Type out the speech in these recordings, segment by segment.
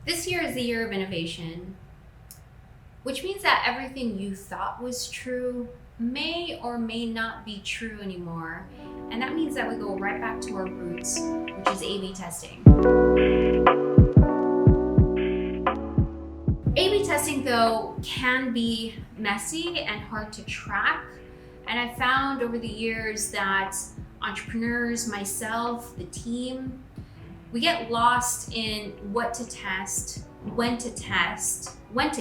This year is the year of innovation, which means that everything you thought was true may or may not be true anymore. And that means that we go right back to our roots, which is A/B testing. A/B testing, though, can be messy and hard to track. And I found over the years that entrepreneurs, myself, the team, we get lost in what to test, when to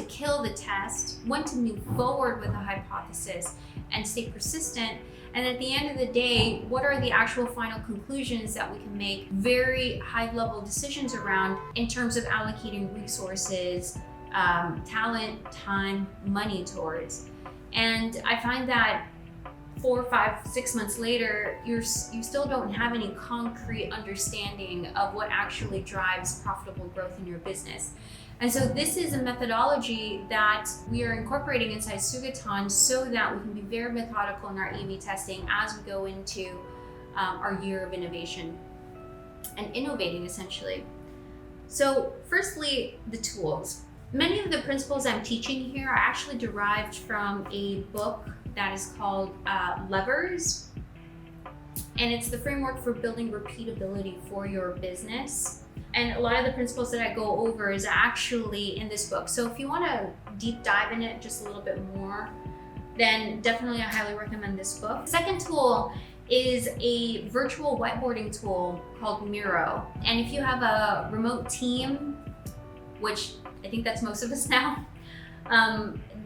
kill the test, when to move forward with a hypothesis and stay persistent. And at the end of the day, what are the actual final conclusions that we can make very high level decisions around in terms of allocating resources, talent, time, money towards. And I find that 4, 5, 6 months later, you still don't have any concrete understanding of what actually drives profitable growth in your business. And so this is a methodology that we are incorporating inside Sugatan so that we can be very methodical in our A/B testing as we go into our year of innovation and innovating, essentially. So firstly, the tools. Many of the principles I'm teaching here are actually derived from a book that is called Levers, and it's the framework for building repeatability for your business. And a lot of the principles that I go over is actually in this book. So if you want to deep dive in it just a little bit more, then definitely I highly recommend this book. The second tool is a virtual whiteboarding tool called Miro. And if you have a remote team, which I think that's most of us now,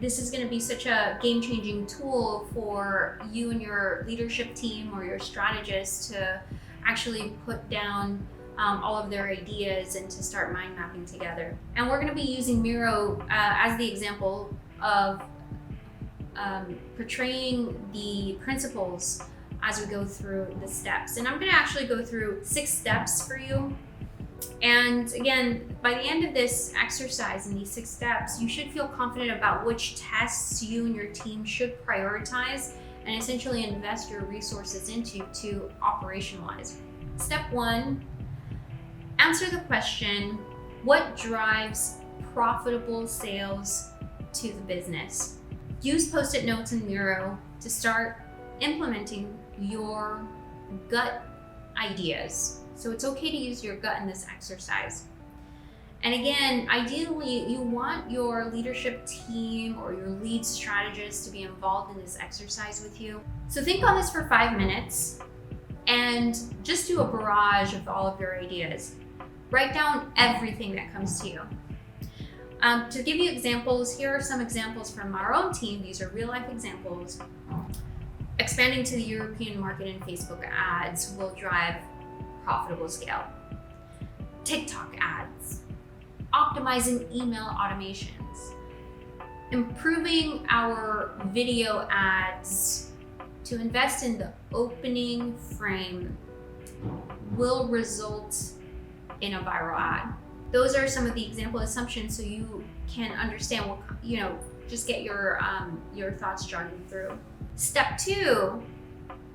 this is going to be such a game-changing tool for you and your leadership team or your strategists to actually put down all of their ideas and to start mind mapping together. And we're going to be using Miro as the example of portraying the principles as we go through the steps. And I'm going to actually go through 6 steps for you. And again, by the end of this exercise and these 6 steps, you should feel confident about which tests you and your team should prioritize and essentially invest your resources into to operationalize. Step 1, answer the question, what drives profitable sales to the business? Use Post-it notes in Miro to start implementing your gut ideas. So it's okay to use your gut in this exercise. And again, ideally, you want your leadership team or your lead strategist to be involved in this exercise with you. So think on this for 5 minutes and just do a barrage of all of your ideas. Write down everything that comes to you. To give you examples, here are some examples from our own team. These are real life examples. Expanding to the European market in Facebook ads will drive profitable scale. TikTok ads, optimizing email automations, improving our video ads to invest in the opening frame will result in a viral ad. Those are some of the example assumptions so you can understand what, just get your thoughts jogging through. Step 2,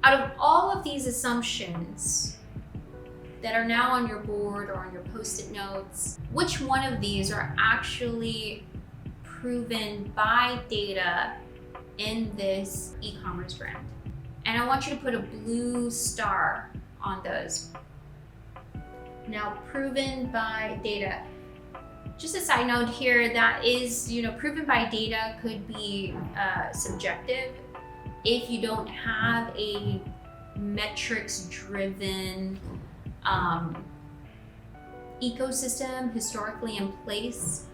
out of all of these assumptions that are now on your board or on your Post-it notes, which one of these are actually proven by data in this e-commerce brand? And I want you to put a blue star on those. Now, proven by data. Just a side note here, that is, proven by data could be subjective if you don't have a metrics-driven ecosystem historically in place,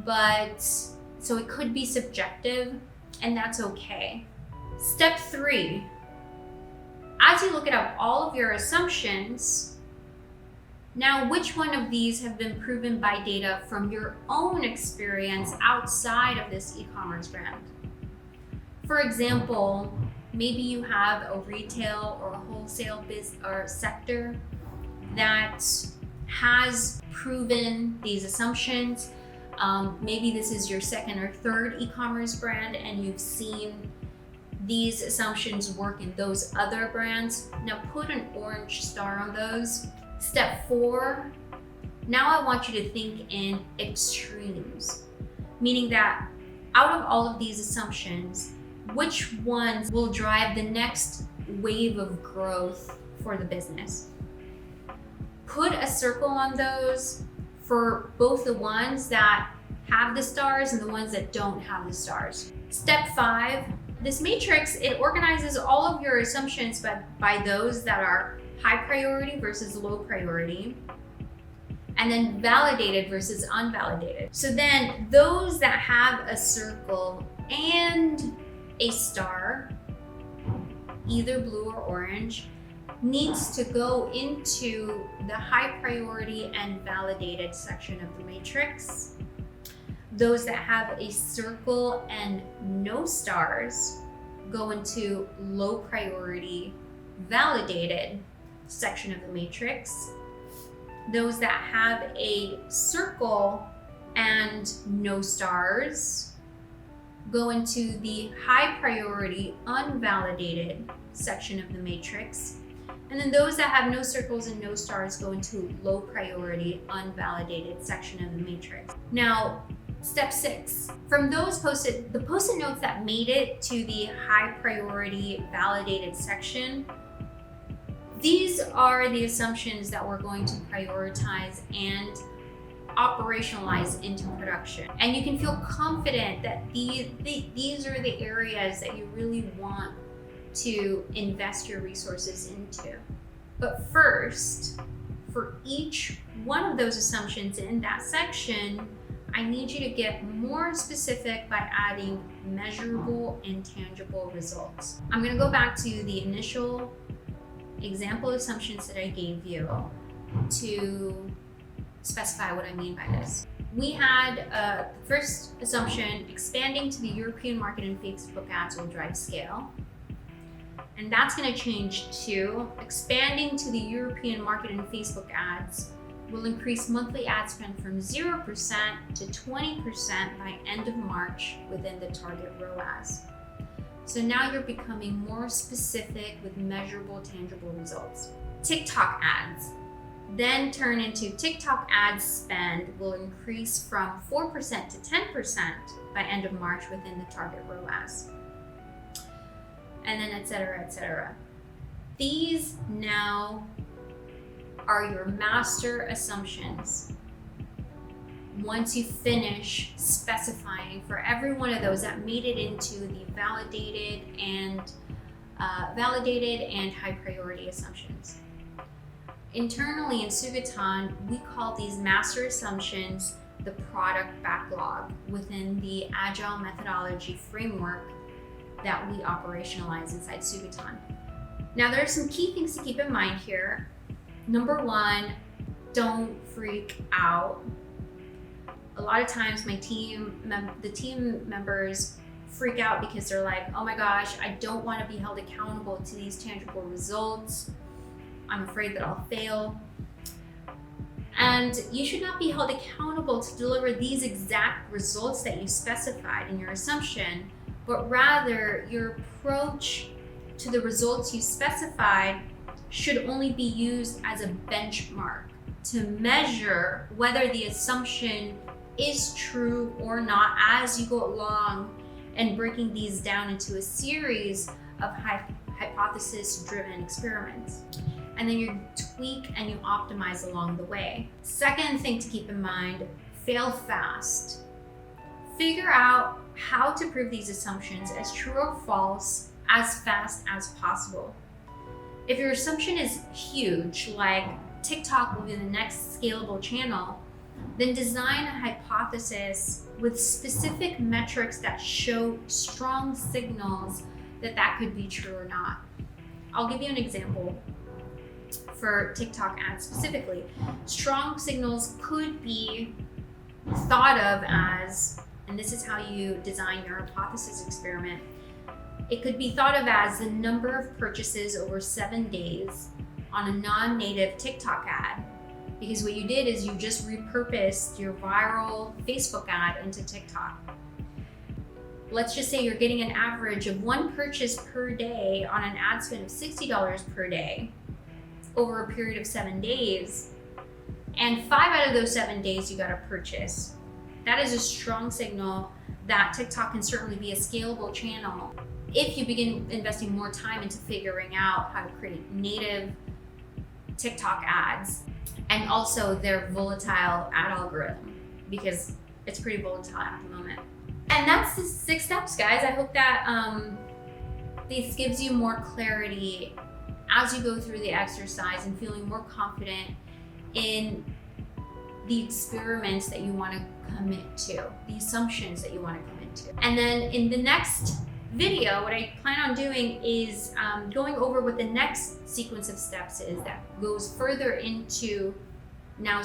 but so it could be subjective, and that's okay. Step 3, as you look at all of your assumptions, now which one of these have been proven by data from your own experience outside of this e-commerce brand? For example, maybe you have a retail or a wholesale business or sector that has proven these assumptions. Maybe this is your second or third e-commerce brand and you've seen these assumptions work in those other brands. Now put an orange star on those. Step 4, Now I want you to think in extremes, meaning that out of all of these assumptions, which ones will drive the next wave of growth for the business? Put a circle on those for both the ones that have the stars and the ones that don't have the stars. Step 5, this matrix, it organizes all of your assumptions by those that are high priority versus low priority, and then validated versus unvalidated. So then those that have a circle and a star, either blue or orange, needs to go into the high priority and validated section of the matrix. Those that have a circle and no stars go into low priority, validated section of the matrix. Those that have a circle and no stars go into the high priority, unvalidated section of the matrix. And then those that have no circles and no stars go into low priority, unvalidated section of the matrix. Now, step 6, from those the post-it notes that made it to the high priority, validated section, these are the assumptions that we're going to prioritize and operationalize into production. And you can feel confident that these are the areas that you really want to invest your resources into. But first, for each one of those assumptions in that section, I need you to get more specific by adding measurable and tangible results. I'm going to go back to the initial example assumptions that I gave you to specify what I mean by this. We had the first assumption, expanding to the European market in Facebook ads will drive scale. And that's going to change to expanding to the European market in Facebook ads will increase monthly ad spend from 0% to 20% by end of March within the target ROAS. So now you're becoming more specific with measurable, tangible results. TikTok ads then turn into TikTok ad spend will increase from 4% to 10% by end of March within the target ROAS. And then et cetera, et cetera. These now are your master assumptions. Once you finish specifying for every one of those that made it into the validated and high priority assumptions. Internally in Sugatan, we call these master assumptions the product backlog within the agile methodology framework that we operationalize inside Sugatan. Now, there are some key things to keep in mind here. Number 1, don't freak out. A lot of times the team members freak out because they're like, oh my gosh, I don't want to be held accountable to these tangible results. I'm afraid that I'll fail. And you should not be held accountable to deliver these exact results that you specified in your assumption, but rather your approach to the results you specified should only be used as a benchmark to measure whether the assumption is true or not as you go along and breaking these down into a series of hypothesis-driven experiments. And then you tweak and you optimize along the way. Second thing to keep in mind, fail fast. Figure out how to prove these assumptions as true or false as fast as possible. If your assumption is huge, like TikTok will be the next scalable channel, then design a hypothesis with specific metrics that show strong signals that that could be true or not. I'll give you an example for TikTok ads specifically. Strong signals could be thought of as, and this is how you design your hypothesis experiment, it could be thought of as the number of purchases over 7 days on a non-native TikTok ad. Because what you did is you just repurposed your viral Facebook ad into TikTok. Let's just say you're getting an average of 1 purchase per day on an ad spend of $60 per day over a period of 7 days. and 5 out of those 7 days you got a purchase, that is a strong signal that TikTok can certainly be a scalable channel if you begin investing more time into figuring out how to create native TikTok ads and also their volatile ad algorithm, because it's pretty volatile at the moment. And that's the 6 steps, guys. I hope that this gives you more clarity as you go through the exercise and feeling more confident in the experiments that you want to commit to, the assumptions that you want to commit to. And then in the next video, what I plan on doing is going over what the next sequence of steps is that goes further into now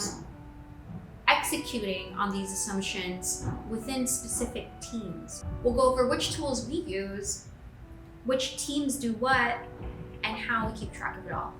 executing on these assumptions within specific teams. We'll go over which tools we use, which teams do what, and how we keep track of it all.